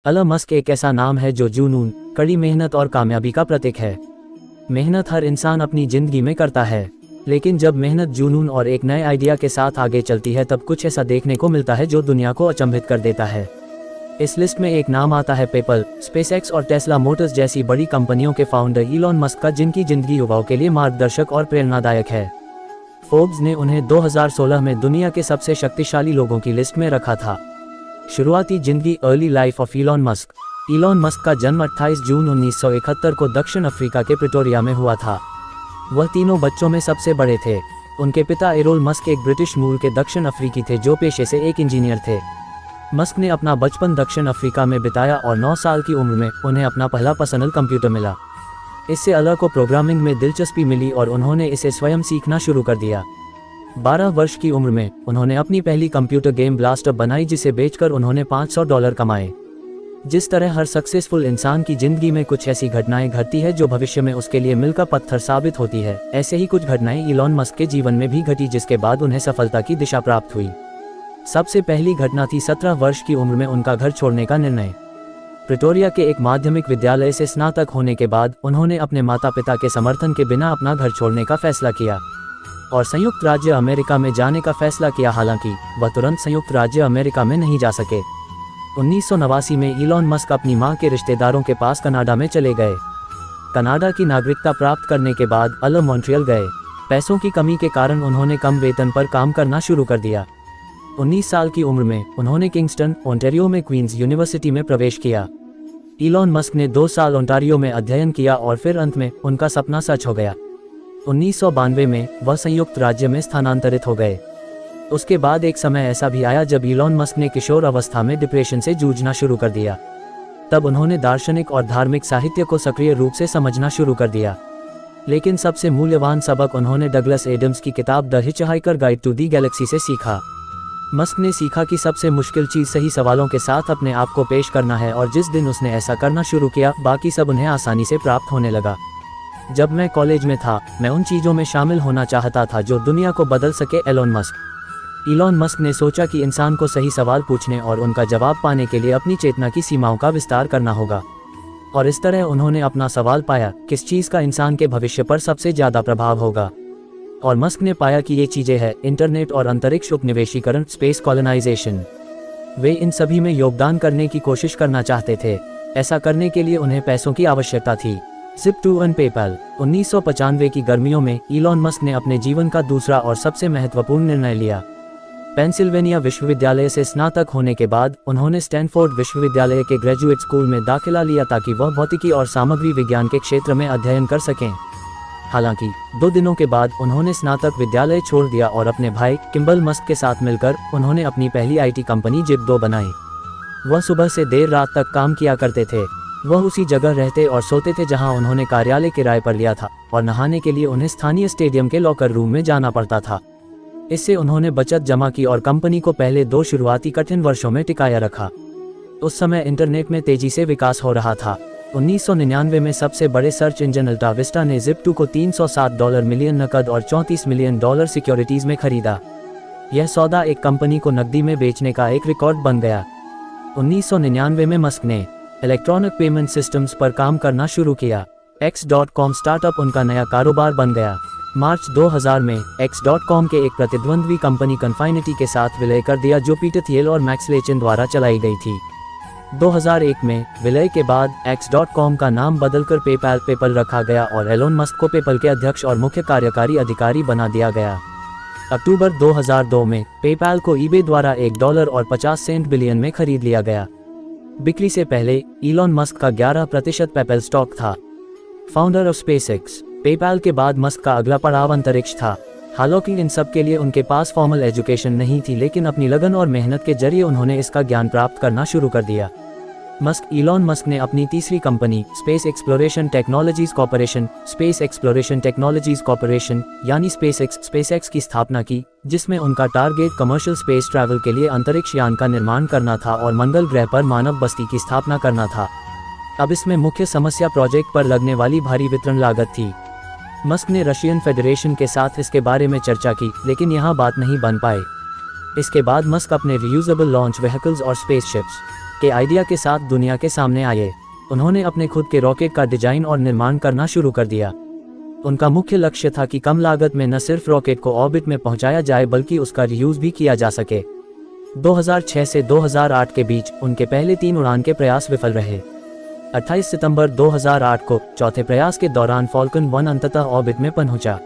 Elon Musk एक ऐसा नाम है जो जुनून, कड़ी मेहनत और कामयाबी का प्रतीक है। मेहनत हर इंसान अपनी जिंदगी में करता है, लेकिन जब मेहनत, जुनून और एक नए आइडिया के साथ आगे चलती है तब कुछ ऐसा देखने को मिलता है जो दुनिया को अचंभित कर देता है। इस लिस्ट में एक नाम आता है पेपल, स्पेसएक्स और टेस्ला मोटर्स जैसी बड़ी कंपनियों के फाउंडर एलन मस्क का, जिनकी जिंदगी युवाओं के लिए मार्गदर्शक और प्रेरणादायक है। फोर्ब्स ने उन्हें 2016 में दुनिया के सबसे शक्तिशाली लोगों की लिस्ट में रखा था। शुरुआती जिंदगी, early life of Elon Musk. Elon Musk का जन्म 28 जून 1971 को दक्षिण अफ्रीका के प्रिटोरिया में हुआ था। वह तीनों बच्चों में सबसे बड़े थे। उनके पिता एरोल मस्क एक ब्रिटिश मूल के दक्षिण अफ्रीकी थे जो पेशे से एक इंजीनियर थे। मस्क ने अपना बचपन दक्षिण अफ्रीका में बिताया और 9 साल की उम्र में उन्हें अपना पहला पर्सनल कंप्यूटर मिला। इससे एलन को प्रोग्रामिंग में दिलचस्पी मिली और उन्होंने इसे स्वयं सीखना शुरू कर दिया। 12 वर्ष की उम्र में उन्होंने अपनी पहली कंप्यूटर गेम ब्लास्टर बनाई, जिसे बेचकर उन्होंने $500 कमाए। जिस तरह हर सक्सेसफुल इंसान की जिंदगी में कुछ ऐसी घटनाएं घटती है जो भविष्य में उसके लिए मील का पत्थर साबित होती है, ऐसे ही कुछ घटनाएं एलन मस्क के जीवन में भी घटी, जिसके बाद उन्हें सफलता की दिशा प्राप्त हुई। सबसे पहली घटना थी 17 वर्ष की उम्र में उनका घर छोड़ने का निर्णय। प्रिटोरिया के एक माध्यमिक विद्यालय से स्नातक होने के बाद उन्होंने अपने माता पिता के समर्थन के बिना अपना घर छोड़ने का फैसला किया और संयुक्त राज्य अमेरिका में जाने का फैसला किया। हालांकि वह तुरंत संयुक्त राज्य अमेरिका में नहीं जा सके। 1989 में एलन मस्क अपनी मां के रिश्तेदारों के पास कनाडा में चले गए। कनाडा की नागरिकता प्राप्त करने के बाद एलन मॉन्ट्रियल गए। पैसों की कमी के कारण उन्होंने कम वेतन पर काम करना शुरू कर दिया। 19 साल की उम्र में उन्होंने किंगस्टन, ओंटारियो में क्वींस यूनिवर्सिटी में प्रवेश किया। एलन मस्क ने 2 साल ओंटारियो में अध्ययन किया और फिर अंत में उनका सपना सच हो गया। 1992 में वह संयुक्त राज्य में स्थानांतरित हो गए। उसके बाद एक समय ऐसा भी आया जब एलन मस्क ने किशोर अवस्था में डिप्रेशन से जूझना शुरू कर दिया। तब उन्होंने दार्शनिक और धार्मिक साहित्य को सक्रिय रूप से समझना शुरू कर दिया। लेकिन सबसे मूल्यवान सबक उन्होंने डगलस एडम्स की किताब the hitchhiker guide to the galaxy से सीखा। मस्क ने सीखा कि सबसे मुश्किल चीज़ सही सवालों के साथ अपने आप को पेश करना है, और जिस दिन उसने ऐसा करना शुरू किया, बाकी सब उन्हें आसानी से प्राप्त होने लगा। जब मैं कॉलेज में था, मैं उन चीज़ों में शामिल होना चाहता था जो दुनिया को बदल सके। एलन मस्क ने सोचा कि इंसान को सही सवाल पूछने और उनका जवाब पाने के लिए अपनी चेतना की सीमाओं का विस्तार करना होगा, और इस तरह उन्होंने अपना सवाल पाया, किस चीज़ का इंसान के भविष्य पर सबसे ज़्यादा प्रभाव होगा। और मस्क ने पाया कि ये चीज़ें हैं इंटरनेट और अंतरिक्ष उपनिवेशीकरण, स्पेस कॉलोनाइजेशन। वे इन सभी में योगदान करने की कोशिश करना चाहते थे। ऐसा करने के लिए उन्हें पैसों की आवश्यकता थी। Zip2 और पेपैल। 1995 की गर्मियों में एलन मस्क ने अपने जीवन का दूसरा और सबसे महत्वपूर्ण निर्णय लिया। पेंसिल्वेनिया विश्वविद्यालय से स्नातक होने के बाद उन्होंने स्टैनफोर्ड विश्वविद्यालय के ग्रेजुएट स्कूल में दाखिला लिया ताकि वह भौतिकी और सामग्री विज्ञान के क्षेत्र में अध्ययन कर सकें। हालांकि 2 दिनों के बाद उन्होंने स्नातक विद्यालय छोड़ दिया और अपने भाई किम्बल मस्क के साथ मिलकर उन्होंने अपनी पहली आईटी कंपनी Zip2 बनाई। वह सुबह से देर रात तक काम किया करते थे। वह उसी जगह रहते और सोते थे जहां उन्होंने कार्यालय किराए पर लिया था, और नहाने के लिए उन्हें स्थानीय स्टेडियम के लॉकर रूम में जाना पड़ता था। इससे उन्होंने बचत जमा की और कंपनी को पहले 2 शुरुआती कठिन वर्षों में टिकाया रखा। उस समय इंटरनेट में तेजी से विकास हो रहा था। 1999 में सबसे बड़े सर्च इंजन अल्टा विस्टा ने Zip2 को $307 मिलियन नकद और $34 मिलियन सिक्योरिटीज में खरीदा। यह सौदा एक कंपनी को नकदी में बेचने का एक रिकॉर्ड बन गया। 1999 में मस्क ने इलेक्ट्रॉनिक पेमेंट सिस्टम्स पर काम करना शुरू किया। X.com स्टार्टअप उनका नया कारोबार बन गया। मार्च 2000 में X.com के एक प्रतिद्वंद्वी कंपनी कन्फाइनिटी के साथ विलय कर दिया, जो पीटर थियल और मैक्स लेचिन द्वारा चलाई गई थी। 2001 में विलय के बाद X.com का नाम बदलकर पेपल रखा गया और एलन मस्क को पेपल के अध्यक्ष और मुख्य कार्यकारी अधिकारी बना दिया गया। अक्टूबर 2002 में पेपैल को ईबे द्वारा $1.50 बिलियन में खरीद लिया गया। बिक्री से पहले एलन मस्क का 11% पेपैल स्टॉक था। Founder of SpaceX. पेपैल के बाद मस्क का अगला पड़ाव अंतरिक्ष था। हालांकि इन सब के लिए उनके पास फॉर्मल एजुकेशन नहीं थी, लेकिन अपनी लगन और मेहनत के जरिए उन्होंने इसका ज्ञान प्राप्त करना शुरू कर दिया। एलन मस्क ने अपनी तीसरी company space exploration technologies corporation यानी स्पेसएक्स की स्थापना की, जिसमें उनका टारगेट कमर्शियल स्पेस ट्रैवल के लिए अंतरिक्ष यान का निर्माण करना था और मंगल ग्रह पर मानव बस्ती की स्थापना करना था। अब इसमें मुख्य समस्या प्रोजेक्ट पर लगने वाली भारी वितरण लागत थी। मस्क ने रशियन फेडरेशन के साथ इसके बारे में चर्चा की, लेकिन यहाँ बात नहीं बन पाए। इसके बाद मस्क अपने रियूजेबल लॉन्च व्हीकल्स और स्पेसशिप्स के आइडिया के साथ दुनिया के सामने आए। उन्होंने अपने खुद के रॉकेट का डिजाइन और निर्माण करना शुरू कर दिया। उनका मुख्य लक्ष्य था कि कम लागत में न सिर्फ रॉकेट को ऑर्बिट में पहुंचाया जाए बल्कि उसका रीयूज भी किया जा सके। 2006 से 2008 के बीच उनके पहले 3 उड़ान के प्रयास विफल रहे। 28 सितंबर 2008 को चौथे प्रयास के दौरान फॉल्कन 1 अंततः ऑर्बिट में पहुंचा।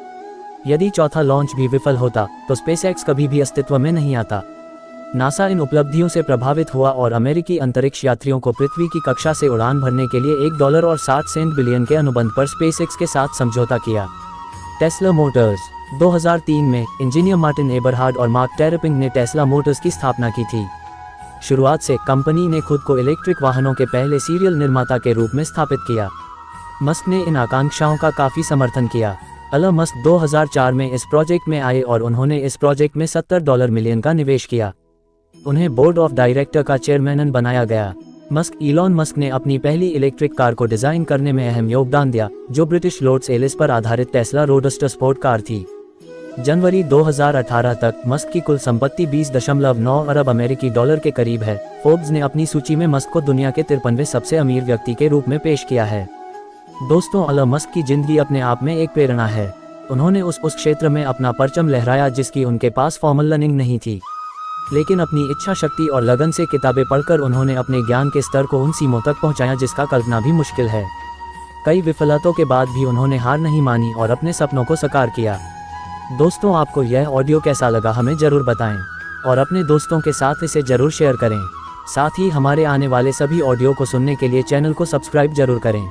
यदि चौथा लॉन्च भी विफल होता तो स्पेसएक्स कभी भी अस्तित्व में नहीं आता। नासा इन उपलब्धियों से प्रभावित हुआ और अमेरिकी अंतरिक्ष यात्रियों को पृथ्वी की कक्षा से उड़ान भरने के लिए $1.60 बिलियन के अनुबंध पर स्पेसएक्स के साथ समझौता किया। टेस्ला मोटर्स 2003 में इंजीनियर मार्टिन एबरहार्ड और मार्क टेरेपिंग ने टेस्ला मोटर्स की स्थापना की थी। शुरुआत से कंपनी ने खुद को इलेक्ट्रिक वाहनों के पहले सीरियल निर्माता के रूप में स्थापित किया। मस्क ने इन आकांक्षाओं का काफी समर्थन किया। एलन मस्क 2004 में इस प्रोजेक्ट में आए और उन्होंने इस प्रोजेक्ट में $70 मिलियन का निवेश किया। उन्हें बोर्ड ऑफ डायरेक्टर का चेयरमैन बनाया गया। इलॉन मस्क ने अपनी पहली इलेक्ट्रिक कार को डिजाइन करने में अहम योगदान दिया, जो ब्रिटिश लोर्ड्स एलिस पर आधारित टेस्ला रोडस्टर स्पोर्ट कार थी। जनवरी 2018 तक मस्क की कुल संपत्ति 20.9 अरब अमेरिकी डॉलर के करीब है। फोर्ब्स ने अपनी सूची में मस्क को दुनिया के 53वें सबसे अमीर व्यक्ति के रूप में पेश किया है। दोस्तों, एलन मस्क की जिंदगी अपने आप में एक प्रेरणा है। उन्होंने उस क्षेत्र में अपना परचम लहराया जिसकी उनके पास फॉर्मल लर्निंग नहीं थी, लेकिन अपनी इच्छा शक्ति और लगन से किताबें पढ़कर उन्होंने अपने ज्ञान के स्तर को उन सीमों तक पहुंचाया जिसका कल्पना भी मुश्किल है। कई विफलताओं के बाद भी उन्होंने हार नहीं मानी और अपने सपनों को साकार किया। दोस्तों, आपको यह ऑडियो कैसा लगा हमें जरूर बताएं और अपने दोस्तों के साथ इसे जरूर शेयर करें। साथ ही हमारे आने वाले सभी ऑडियो को सुनने के लिए चैनल को सब्सक्राइब जरूर करें।